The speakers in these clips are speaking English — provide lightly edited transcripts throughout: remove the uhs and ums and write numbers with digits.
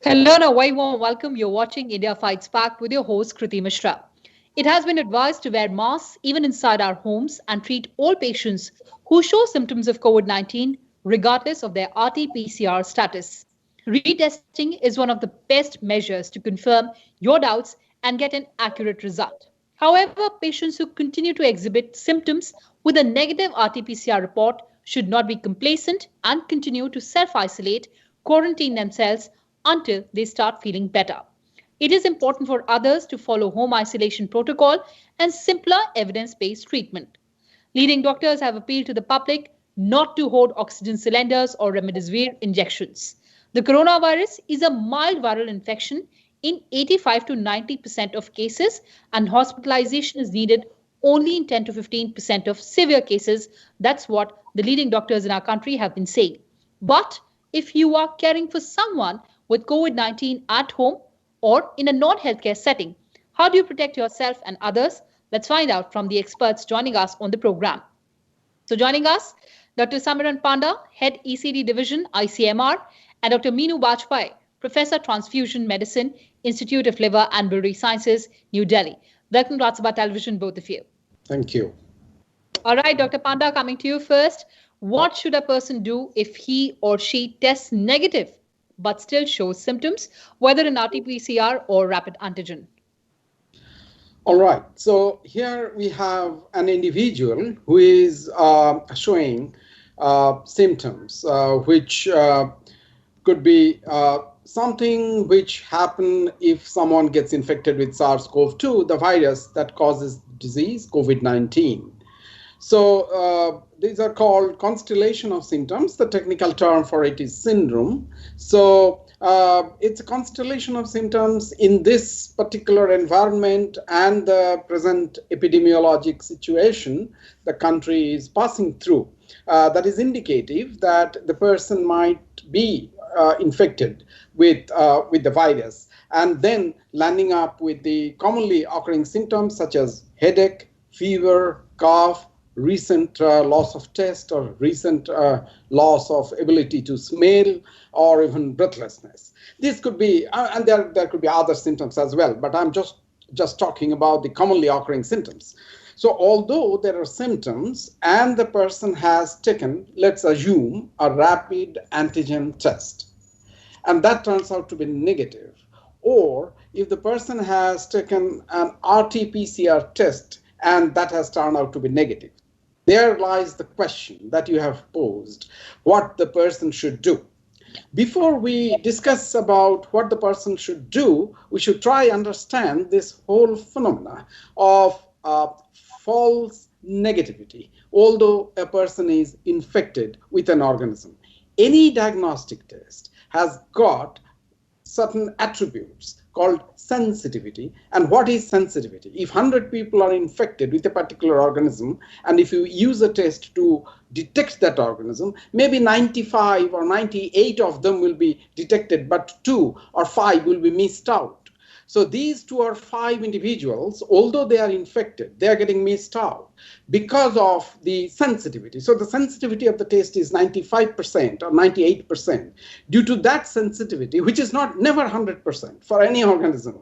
Hello and a very warm welcome. You're watching India Fights Back with your host Kriti Mishra. It has been advised to wear masks even inside our homes and treat all patients who show symptoms of COVID 19 regardless of their RT PCR status. Retesting is one of the best measures to confirm your doubts and get an accurate result. However, patients who continue to exhibit symptoms with a negative RT PCR report should not be complacent and continue to self isolate, quarantine themselves until they start feeling better. It is important for others to follow home isolation protocol and simpler evidence-based treatment. Leading doctors have appealed to the public not to hoard oxygen cylinders or remdesivir injections. The coronavirus is a mild viral infection in 85 to 90% of cases, and hospitalization is needed only in 10 to 15% of severe cases. That's what the leading doctors in our country have been saying. But if you are caring for someone with COVID 19 at home or in a non healthcare setting, how do you protect yourself and others? Let's find out from the experts joining us on the program. So, joining us, Dr. Samiran Panda, Head ECD Division, ICMR, and Dr. Meenu Bajpai, Professor Transfusion Medicine, Institute of Liver and Biliary Sciences, New Delhi. Welcome to Rajya Sabha Television, both of you. Thank you. All right, Dr. Panda, coming to you first. What should a person do if he or she tests negative but still shows symptoms, whether in RT-PCR or rapid antigen? All right. So here we have an individual who is showing symptoms, which could be something which happen if someone gets infected with SARS-CoV-2, the virus that causes disease, COVID-19. So these are called constellation of symptoms. The technical term for it is syndrome. So it's a constellation of symptoms in this particular environment and the present epidemiologic situation the country is passing through. That is indicative that the person might be infected with the virus, and then landing up with the commonly occurring symptoms such as headache, fever, cough, recent loss of taste or recent loss of ability to smell, or even breathlessness. This could be, and there could be other symptoms as well, but I'm just talking about the commonly occurring symptoms. So although there are symptoms and the person has taken, let's assume, a rapid antigen test, and that turns out to be negative, or if the person has taken an RT-PCR test and that has turned out to be negative, there lies the question that you have posed, what the person should do. Before we discuss about what the person should do, we should try understand this whole phenomena of false negativity, although a person is infected with an organism. Any diagnostic test has got certain attributes called sensitivity. And what is sensitivity? If 100 people are infected with a particular organism, and if you use a test to detect that organism, maybe 95 or 98 of them will be detected, but 2 or 5 will be missed out. So these 2 or 5 individuals, although they are infected, they are getting missed out because of the sensitivity. So the sensitivity of the test is 95% or 98%. Due to that sensitivity, which is never 100% for any organism,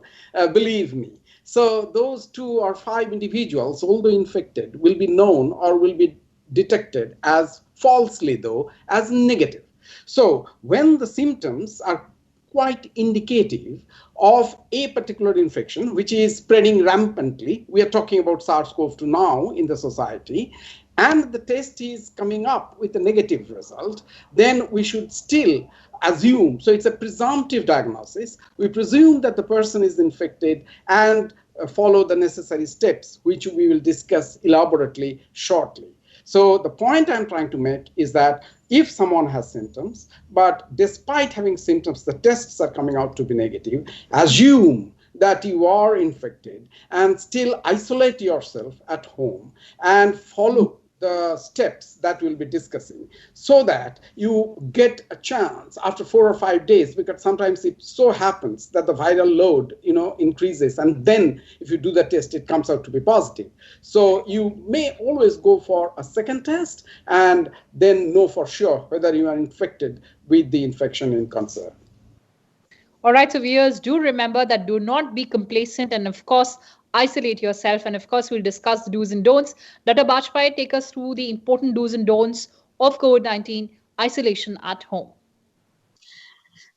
believe me. So those 2 or 5 individuals, although infected, will be known or will be detected as falsely, though, as negative. So when the symptoms are quite indicative of a particular infection, which is spreading rampantly. We are talking about SARS-CoV-2 now in the society, and the test is coming up with a negative result, then we should still assume, so it's a presumptive diagnosis, we presume that the person is infected and follow the necessary steps, which we will discuss elaborately shortly. So the point I'm trying to make is that if someone has symptoms, but despite having symptoms, the tests are coming out to be negative, assume that you are infected and still isolate yourself at home and follow the steps that we'll be discussing so that you get a chance after 4 or 5 days, because sometimes it so happens that the viral load increases, and then if you do the test it comes out to be positive. So you may always go for a second test and then know for sure whether you are infected with the infection in concern. All right, so viewers, do remember that do not be complacent and, of course, isolate yourself. And, of course, we'll discuss the do's and don'ts. Dr. Bajpai, take us through the important do's and don'ts of COVID-19 isolation at home.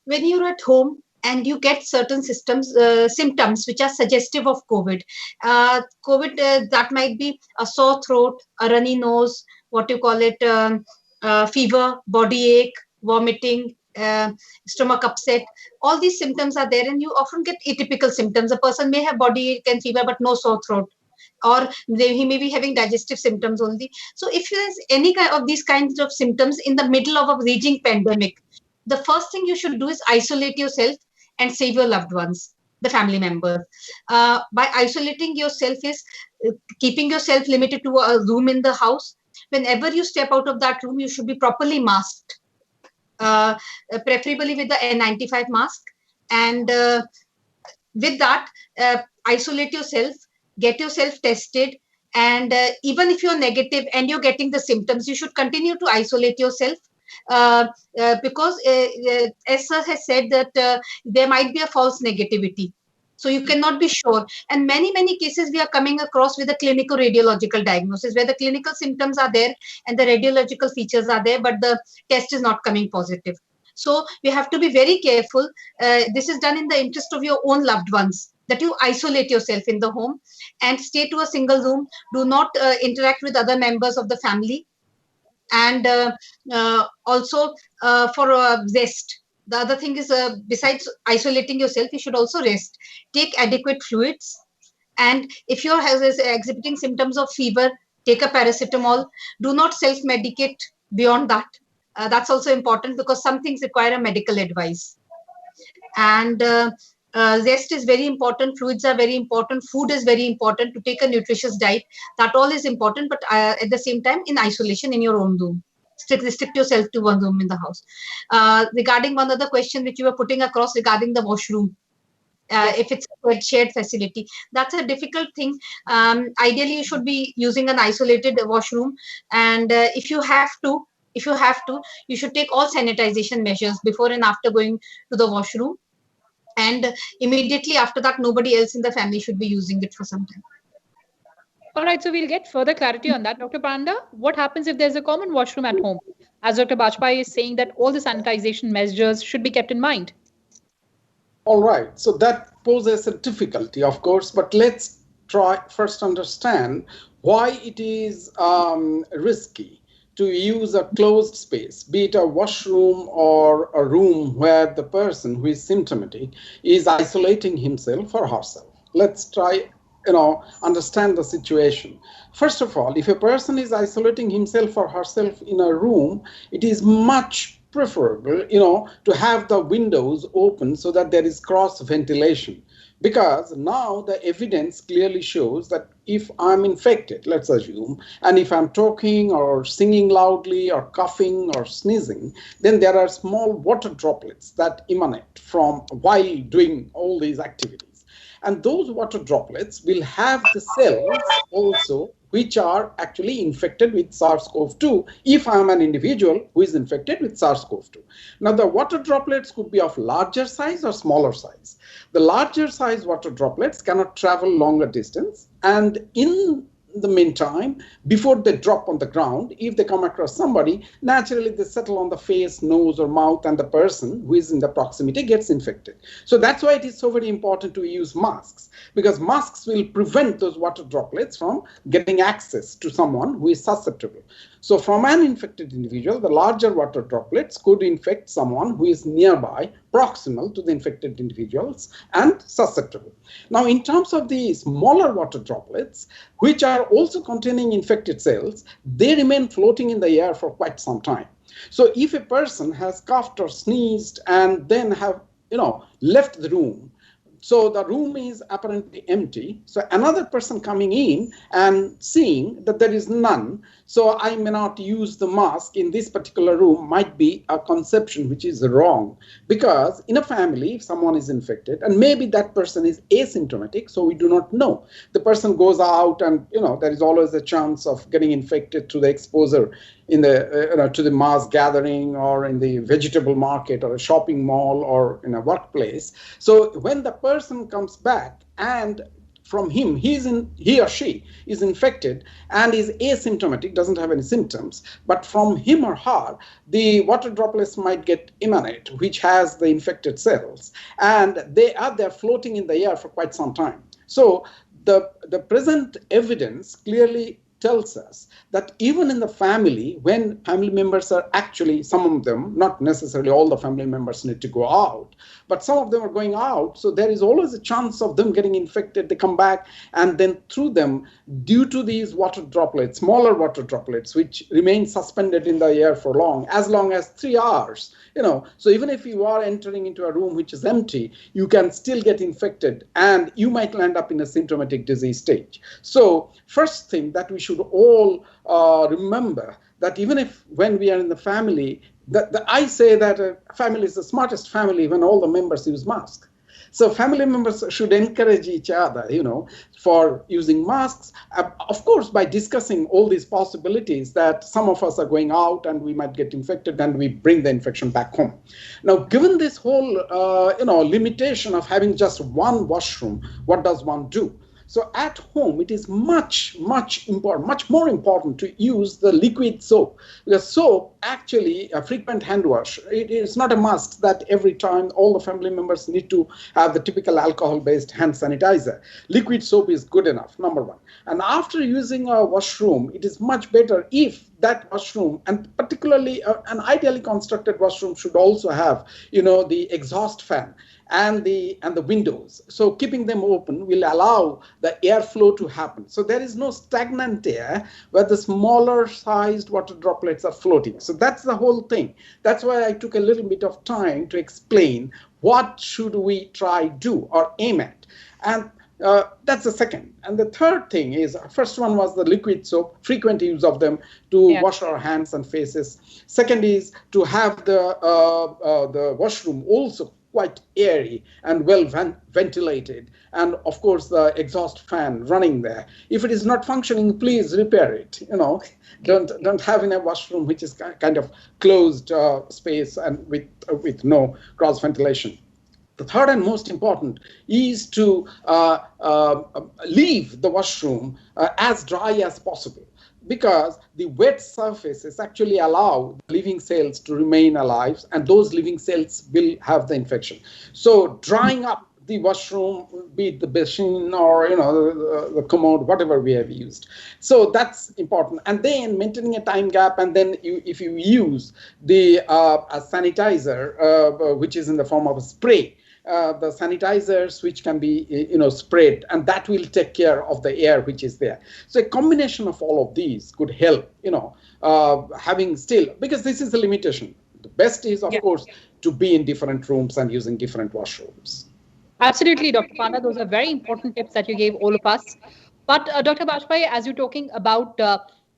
When you're at home and you get certain symptoms which are suggestive of COVID, that might be a sore throat, a runny nose, what you call it, fever, body ache, vomiting, stomach upset. All these symptoms are there, and you often get atypical symptoms. A person may have body ache and fever, but no sore throat, or he may be having digestive symptoms only. So if there's any kind of these kinds of symptoms in the middle of a raging pandemic, the first thing you should do is isolate yourself and save your loved ones, the family members. By isolating yourself is keeping yourself limited to a room in the house. Whenever you step out of that room, you should be properly masked, preferably with the N95 mask. And with that, isolate yourself, get yourself tested. And even if you're negative and you're getting the symptoms, you should continue to isolate yourself. Because as sir has said that there might be a false negativity, so you cannot be sure. And many cases we are coming across with a clinical radiological diagnosis where the clinical symptoms are there and the radiological features are there, but the test is not coming positive. So you have to be very careful. This is done in the interest of your own loved ones, that you isolate yourself in the home and stay to a single room. Do not interact with other members of the family. And also for rest. The other thing is, besides isolating yourself, you should also rest. Take adequate fluids. And if you're exhibiting symptoms of fever, take a paracetamol. Do not self-medicate beyond that. That's also important because some things require a medical advice. And rest is very important. Fluids are very important. Food is very important. To take a nutritious diet, that all is important. But at the same time, in isolation in your own room, restrict yourself to one room in the house. Regarding one other question which you were putting across regarding the washroom, if it's a shared facility, that's a difficult thing. Ideally, you should be using an isolated washroom, and if you have to, you should take all sanitization measures before and after going to the washroom. And immediately after that, nobody else in the family should be using it for some time. All right, so we'll get further clarity on that. Dr. Panda, what happens if there's a common washroom at home? As Dr. Bajpai is saying that all the sanitization measures should be kept in mind. All right, so that poses a difficulty, of course, but let's try first understand why it is risky to use a closed space, be it a washroom or a room where the person who is symptomatic is isolating himself or herself. Let's try, understand the situation. First of all, if a person is isolating himself or herself in a room, it is much preferable, to have the windows open so that there is cross ventilation. Because now the evidence clearly shows that if I'm infected, let's assume, and if I'm talking or singing loudly or coughing or sneezing, then there are small water droplets that emanate from while doing all these activities. And those water droplets will have the cells also which are actually infected with SARS-CoV-2 if I'm an individual who is infected with SARS-CoV-2. Now, the water droplets could be of larger size or smaller size. The larger size water droplets cannot travel longer distance, and in the meantime, before they drop on the ground, if they come across somebody, naturally they settle on the face, nose, or mouth, and the person who is in the proximity gets infected. So that's why it is so very important to use masks, because masks will prevent those water droplets from getting access to someone who is susceptible. So from an infected individual, the larger water droplets could infect someone who is nearby, proximal to the infected individuals, and susceptible. Now, in terms of the smaller water droplets, which are also containing infected cells, they remain floating in the air for quite some time. So if a person has coughed or sneezed and then have, left the room, so the room is apparently empty. So another person coming in and seeing that there is none, so I may not use the mask in this particular room, might be a conception which is wrong. Because in a family, if someone is infected, and maybe that person is asymptomatic, so we do not know. The person goes out and, there is always a chance of getting infected through the exposure, to the mass gathering or in the vegetable market or a shopping mall or in a workplace. So when the person comes back and from him, he or she is infected and is asymptomatic, doesn't have any symptoms, but from him or her, the water droplets might get emanate, which has the infected cells, and they are there floating in the air for quite some time. So the present evidence clearly tells us that even in the family, when family members are actually, some of them, not necessarily all the family members need to go out, but some of them are going out, so there is always a chance of them getting infected. They come back, and then through them, due to these water droplets, smaller water droplets, which remain suspended in the air for long as 3 hours, so even if you are entering into a room which is empty, you can still get infected, and you might land up in a symptomatic disease stage. So first thing that we should all remember, that even if when we are in the family, I say that a family is the smartest family when all the members use masks. So family members should encourage each other, for using masks, of course, by discussing all these possibilities that some of us are going out and we might get infected and we bring the infection back home. Now, given this whole, limitation of having just one washroom, what does one do? So at home, it is much more important to use the liquid soap. Because soap, actually, a frequent hand wash, it is not a must that every time all the family members need to have the typical alcohol-based hand sanitizer. Liquid soap is good enough, number one. And after using a washroom, it is much better if that washroom, and particularly an ideally constructed washroom, should also have, the exhaust fan and the windows. So keeping them open will allow the airflow to happen. So there is no stagnant air where the smaller sized water droplets are floating. So that's the whole thing. That's why I took a little bit of time to explain what should we try do or aim at. And that's the second. And the third thing is, first one was the liquid soap, frequent use of them to wash our hands and faces. Second is to have the washroom also quite airy and well ventilated, and of course the exhaust fan running there. If it is not functioning, please repair it. Don't have in a washroom which is kind of closed space and with no cross ventilation. The third and most important is to leave the washroom as dry as possible, because the wet surfaces actually allow living cells to remain alive, and those living cells will have the infection. So drying up the washroom, be it the basin or the commode, whatever we have used. So that's important. And then maintaining a time gap, and then if you use the sanitizer, which is in the form of a spray, the sanitizers which can be sprayed, and that will take care of the air which is there. So a combination of all of these could help, having still, because this is the limitation. The best is, of course, to be in different rooms and using different washrooms. Absolutely, Dr. Panda. Those are very important tips that you gave all of us. But Dr. Bajpai, as you're talking about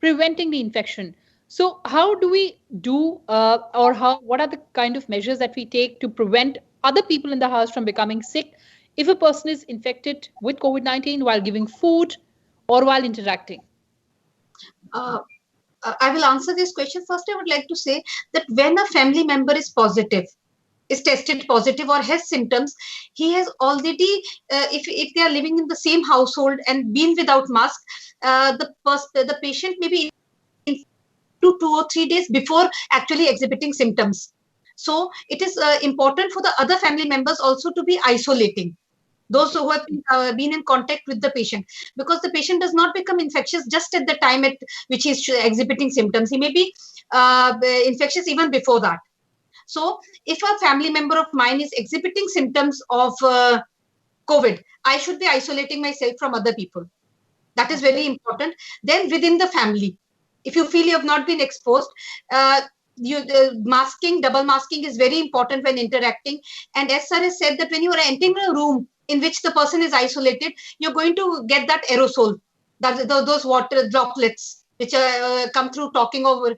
preventing the infection, so how do we do what are the kind of measures that we take to prevent other people in the house from becoming sick if a person is infected with COVID-19 while giving food or while interacting? I will answer this question. First, I would like to say that when a family member is tested positive or has symptoms, he has already, if they are living in the same household and been without mask, the patient may be in 2 or 3 days before actually exhibiting symptoms. So it is important for the other family members also to be isolating those who have been in contact with the patient, because the patient does not become infectious just at the time at which he is exhibiting symptoms. He may be infectious even before that. So if a family member of mine is exhibiting symptoms of COVID, I should be isolating myself from other people. That is very important. Then within the family, if you feel you have not been exposed, double masking is very important when interacting. And as sir has said, that when you are entering a room in which the person is isolated, you're going to get that aerosol, those water droplets which come through talking or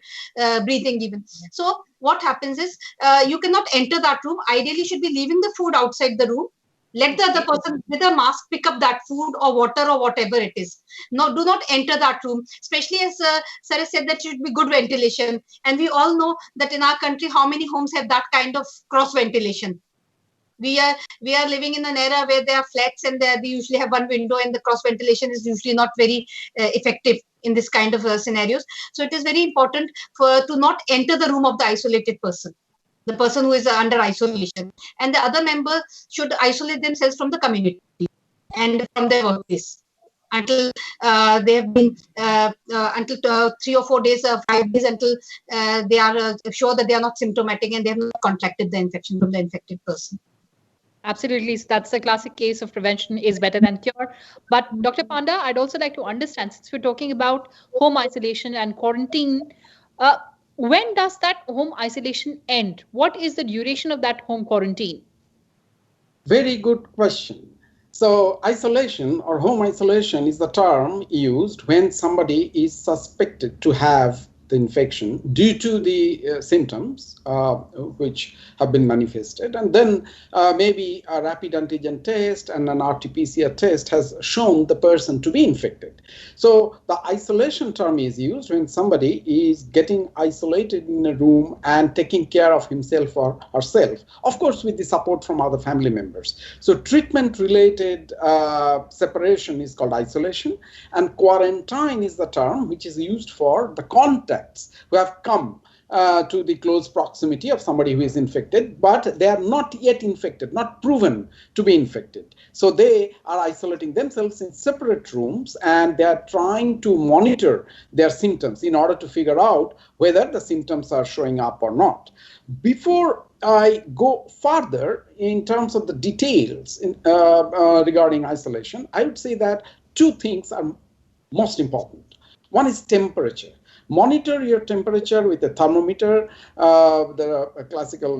breathing even. So what happens is you cannot enter that room. Ideally, you should be leaving the food outside the room Let the other person with a mask pick up that food or water or whatever it is. No, do not enter that room, especially as Sarah said that it should be good ventilation. And we all know that in our country, how many homes have that kind of cross ventilation? We are living in an era where there are flats and they usually have one window, and the cross ventilation is usually not very effective in this kind of scenarios. So it is very important to not enter the room of the isolated person, the person who is under isolation, and the other member should isolate themselves from the community and from their workplace until they have been until 3 or 4 days, 5 days, until they are sure that they are not symptomatic and they have not contracted the infection from the infected person. Absolutely. That's the classic case of prevention is better than cure. But Dr. Panda, I'd also like to understand, since we're talking about home isolation and quarantine, when does that home isolation end? What is the duration of that home quarantine? Very good question. So isolation or home isolation is the term used when somebody is suspected to have the infection due to the symptoms which have been manifested, and then maybe a rapid antigen test and an RT-PCR test has shown the person to be infected. So the isolation term is used when somebody is getting isolated in a room and taking care of himself or herself, of course with the support from other family members. So treatment related separation is called isolation, and quarantine is the term which is used for the contacts who have come to the close proximity of somebody who is infected, but they are not yet infected, not proven to be infected. So they are isolating themselves in separate rooms and they are trying to monitor their symptoms in order to figure out whether the symptoms are showing up or not. Before I go further in terms of the details regarding isolation, I would say that two things are most important. One is temperature. Monitor your temperature with a thermometer, the classical,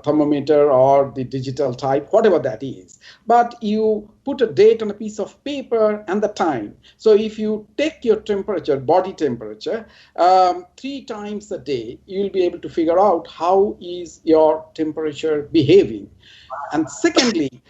thermometer or the digital type, whatever that is. But you put a date on a piece of paper and the time. So if you take your temperature, body temperature, 3 times a day, you'll be able to figure out how is your temperature behaving. And secondly,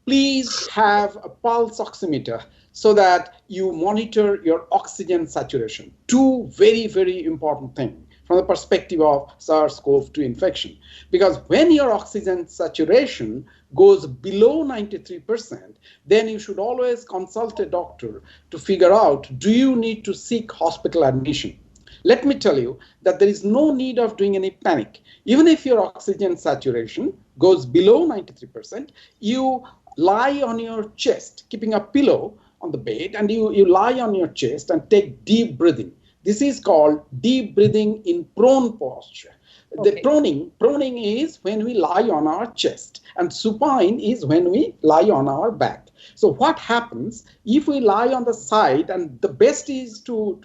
please have a pulse oximeter so that you monitor your oxygen saturation. Two very, very important things from the perspective of SARS-CoV-2 infection. Because when your oxygen saturation goes below 93%, then you should always consult a doctor to figure out, do you need to seek hospital admission? Let me tell you that there is no need of doing any panic. Even if your oxygen saturation goes below 93%, you lie on your chest, keeping a pillow on the bed, and you lie on your chest and take deep breathing. This is called deep breathing in prone posture. Okay. The proning is when we lie on our chest, and supine is when we lie on our back. So what happens if we lie on the side, and the best is to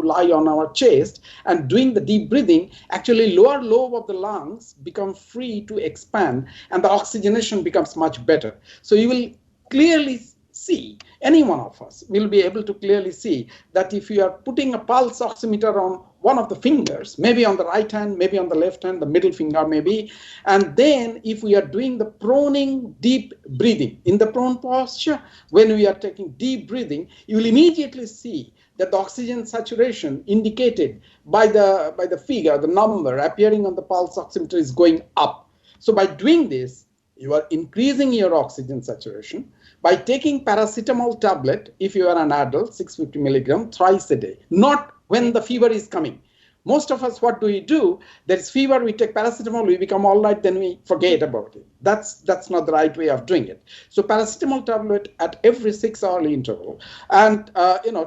lie on our chest and doing the deep breathing, actually lower lobe of the lungs become free to expand and the oxygenation becomes much better. So you will clearly see, any one of us will be able to clearly see that if you are putting a pulse oximeter on one of the fingers, maybe on the right hand, maybe on the left hand, the middle finger maybe, and then if we are doing the proning deep breathing in the prone posture, when we are taking deep breathing, you will immediately see that the oxygen saturation indicated by the figure, the number appearing on the pulse oximeter is going up. So by doing this, you are increasing your oxygen saturation. By taking paracetamol tablet, if you are an adult, 650 milligram thrice a day, not when the fever is coming. Most of us, what do? There is fever, we take paracetamol, we become all right, then we forget about it. That's not the right way of doing it. So paracetamol tablet at every 6-hourly interval, and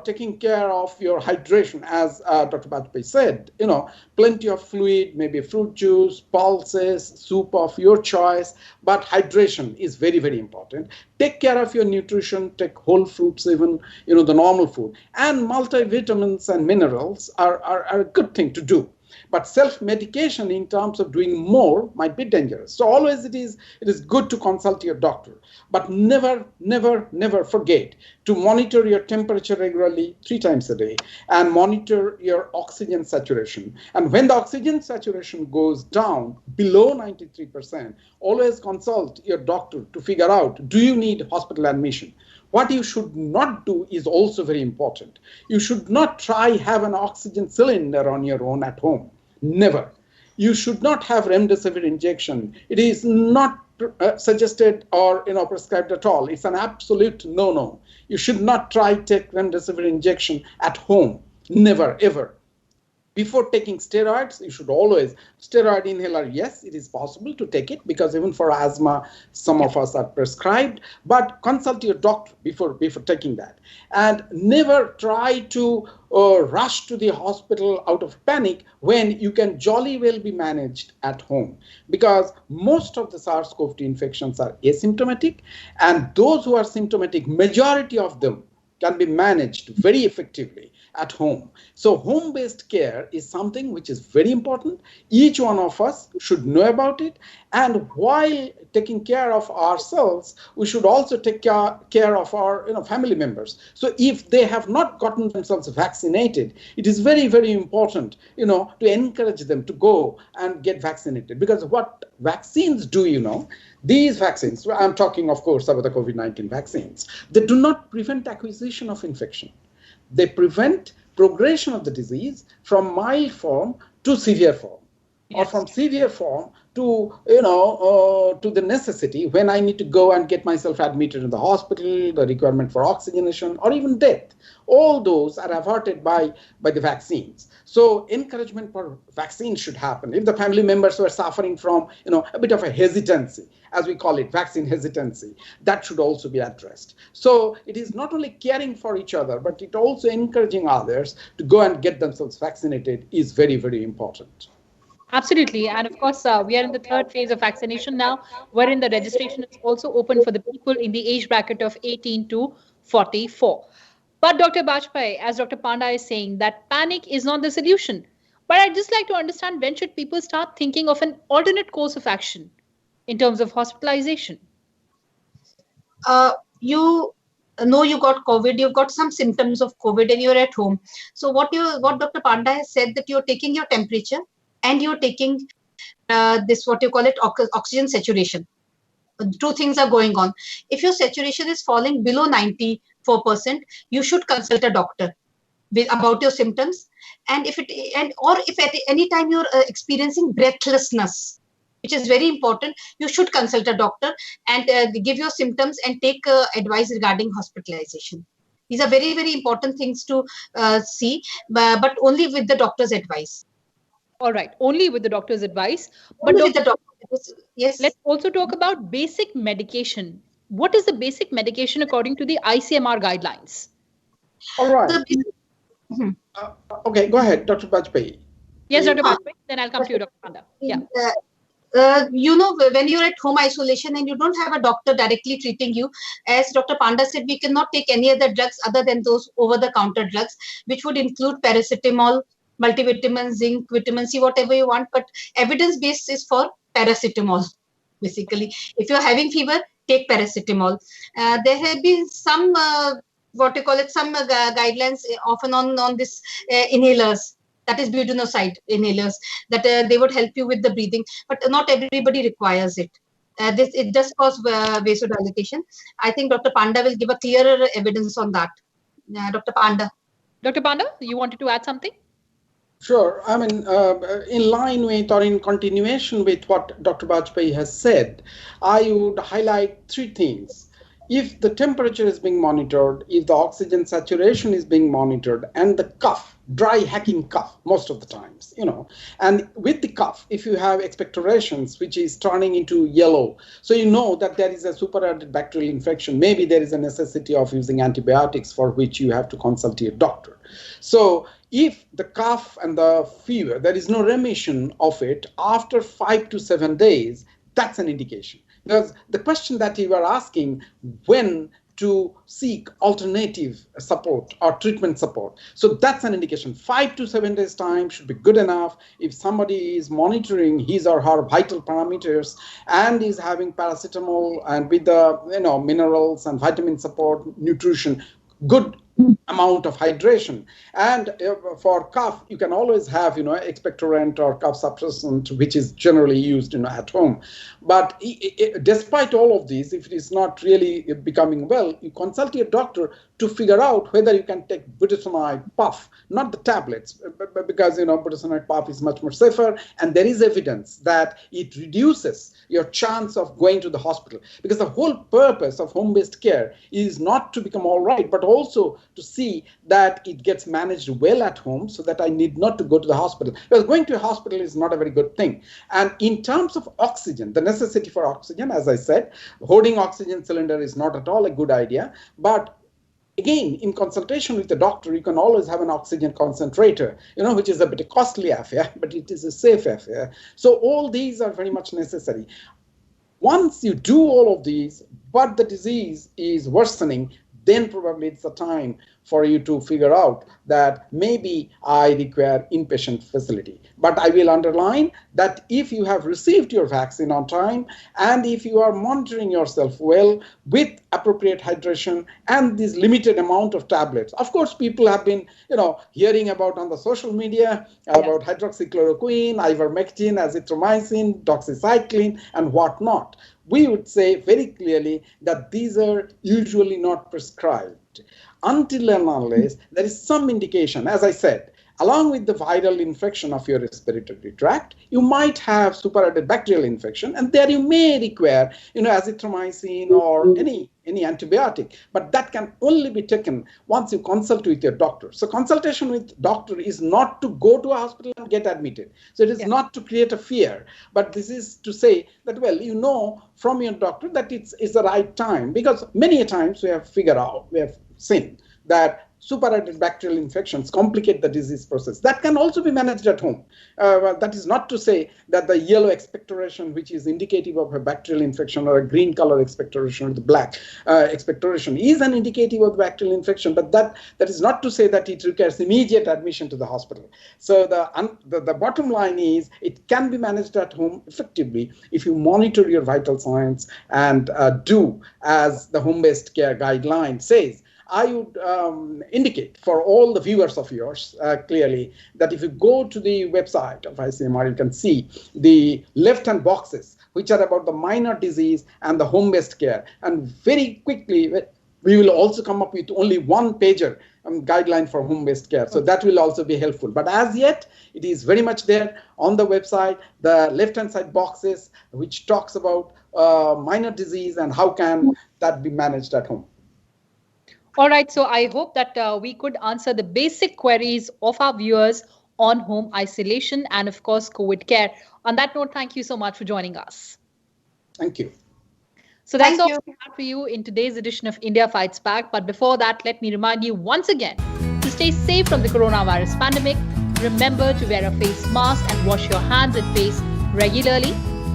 taking care of your hydration, as Dr. Bajpai said, plenty of fluid, maybe fruit juice, pulses, soup of your choice, but hydration is very, very important. Take care of your nutrition, take whole fruits, even the normal food, and multivitamins and minerals are a good thing to do. But self-medication in terms of doing more might be dangerous. So always it is good to consult your doctor. But never, never, never forget to monitor your temperature regularly 3 times a day and monitor your oxygen saturation. And when the oxygen saturation goes down below 93%, always consult your doctor to figure out, do you need hospital admission? What you should not do is also very important. You should not try have an oxygen cylinder on your own at home. Never. You should not have remdesivir injection. It is not suggested or prescribed at all. It's an absolute no-no. You should not try take remdesivir injection at home. Never, ever. Before taking steroids, you should always, steroid inhaler, yes, it is possible to take it because even for asthma, some of us are prescribed, but consult your doctor before taking that. And never try to rush to the hospital out of panic when you can jolly well be managed at home, because most of the SARS-CoV-2 infections are asymptomatic, and those who are symptomatic, majority of them can be managed very effectively at home. So home-based care is something which is very important. Each one of us should know about it. And while taking care of ourselves, we should also take care of our family members. So if they have not gotten themselves vaccinated, it is very, very important to encourage them to go and get vaccinated. Because what vaccines do, these vaccines, I'm talking, of course, about the COVID-19 vaccines, they do not prevent acquisition of infection. They prevent progression of the disease from mild form to severe form, or from severe form to to the necessity when I need to go and get myself admitted in the hospital, the requirement for oxygenation, or even death. All those are averted by the vaccines. So encouragement for vaccines should happen. If the family members were suffering from a bit of a hesitancy, as we call it, vaccine hesitancy, that should also be addressed. So it is not only caring for each other, but it also encouraging others to go and get themselves vaccinated is very, very important. Absolutely. And of course, we are in the third phase of vaccination now, wherein the registration is also open for the people in the age bracket of 18 to 44. But Dr. Bajpai, as Dr. Panda is saying, that panic is not the solution. But I'd just like to understand, when should people start thinking of an alternate course of action in terms of hospitalization? You know you got COVID, you've got some symptoms of COVID and you're at home. So what Dr. Panda has said, that you're taking your temperature and you're taking this, what you call it, oxygen saturation. Two things are going on. If your saturation is falling below 94%, you should consult a doctor about your symptoms. And if at any time you're experiencing breathlessness, which is very important, you should consult a doctor and give your symptoms and take advice regarding hospitalization. These are very, very important things to see, but only with the doctor's advice. All right, only with the doctor's advice. But with the doctor, yes. Let's also talk about basic medication. What is the basic medication according to the ICMR guidelines? All right. Okay, go ahead, Dr. Bajpai. Yes, Dr. Bajpai, then I'll come to you, Dr. Panda. Yeah. When you're at home isolation and you don't have a doctor directly treating you, as Dr. Panda said, we cannot take any other drugs other than those over-the-counter drugs, which would include paracetamol, multivitamin, zinc, vitamin C, whatever you want. But evidence-based is for paracetamol, basically. If you're having fever, take paracetamol. There have been some, some guidelines often on this inhalers. That is budesonide inhalers, that they would help you with the breathing, but not everybody requires it. It does cause vasodilatation. I think Dr. Panda will give a clearer evidence on that. Dr. Panda. Dr. Panda, you wanted to add something? Sure. I mean, in line with or in continuation with what Dr. Bajpai has said, I would highlight 3 things. If the temperature is being monitored, if the oxygen saturation is being monitored, and the cough, dry hacking cough most of the times, and with the cough, if you have expectorations, which is turning into yellow, so you know that there is a superadded bacterial infection, maybe there is a necessity of using antibiotics, for which you have to consult your doctor. So if the cough and the fever, there is no remission of it after 5 to 7 days, that's an indication. Because the question that you are asking, when to seek alternative support or treatment support. So that's an indication. 5 to 7 days time should be good enough. If somebody is monitoring his or her vital parameters and is having paracetamol and with the minerals and vitamin support, nutrition, good amount of hydration. And for cough, you can always have expectorant or cough suppressant, which is generally used at home. But despite all of these, if it is not really becoming well, you consult your doctor to figure out whether you can take budesonide puff, not the tablets, because budesonide puff is much more safer, and there is evidence that it reduces your chance of going to the hospital, because the whole purpose of home-based care is not to become all right, but also to see that it gets managed well at home so that I need not to go to the hospital, because going to a hospital is not a very good thing. And in terms of oxygen, the necessity for oxygen, as I said, hoarding oxygen cylinder is not at all a good idea. But again, in consultation with the doctor, you can always have an oxygen concentrator, which is a bit costly affair, but it is a safe affair. So all these are very much necessary. Once you do all of these, but the disease is worsening, then probably it's the time for you to figure out that maybe I require inpatient facility. But I will underline that if you have received your vaccine on time and if you are monitoring yourself well with appropriate hydration and this limited amount of tablets. Of course, people have been, hearing about on the social media about hydroxychloroquine, ivermectin, azithromycin, doxycycline, and whatnot. We would say very clearly that these are usually not prescribed until and unless there is some indication. As I said, along with the viral infection of your respiratory tract, you might have superadded bacterial infection, and there you may require, azithromycin or any antibiotic, but that can only be taken once you consult with your doctor. So consultation with doctor is not to go to a hospital and get admitted. So it is not to create a fear, but this is to say that, well, from your doctor that it's the right time, because many times we have seen that superadded bacterial infections complicate the disease process. That can also be managed at home. That is not to say that the yellow expectoration, which is indicative of a bacterial infection, or a green color expectoration, or the black expectoration is an indicative of bacterial infection, but that is not to say that it requires immediate admission to the hospital. So the bottom line is it can be managed at home effectively if you monitor your vital signs and do as the home-based care guideline says. I would indicate for all the viewers of yours clearly that if you go to the website of ICMR, you can see the left-hand boxes, which are about the minor disease and the home-based care. And very quickly, we will also come up with only one-pager guideline for home-based care. So that will also be helpful. But as yet, it is very much there on the website, the left-hand side boxes, which talks about minor disease and how can that be managed at home. All right, so I hope that we could answer the basic queries of our viewers on home isolation and, of course, COVID care. On that note, thank you so much for joining us. Thank you. So that's all we have for you in today's edition of India Fights Back. But before that, let me remind you once again to stay safe from the coronavirus pandemic. Remember to wear a face mask and wash your hands and face regularly,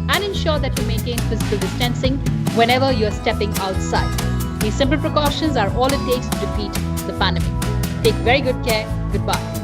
and ensure that you maintain physical distancing whenever you're stepping outside. These simple precautions are all it takes to defeat the pandemic. Take very good care. Goodbye.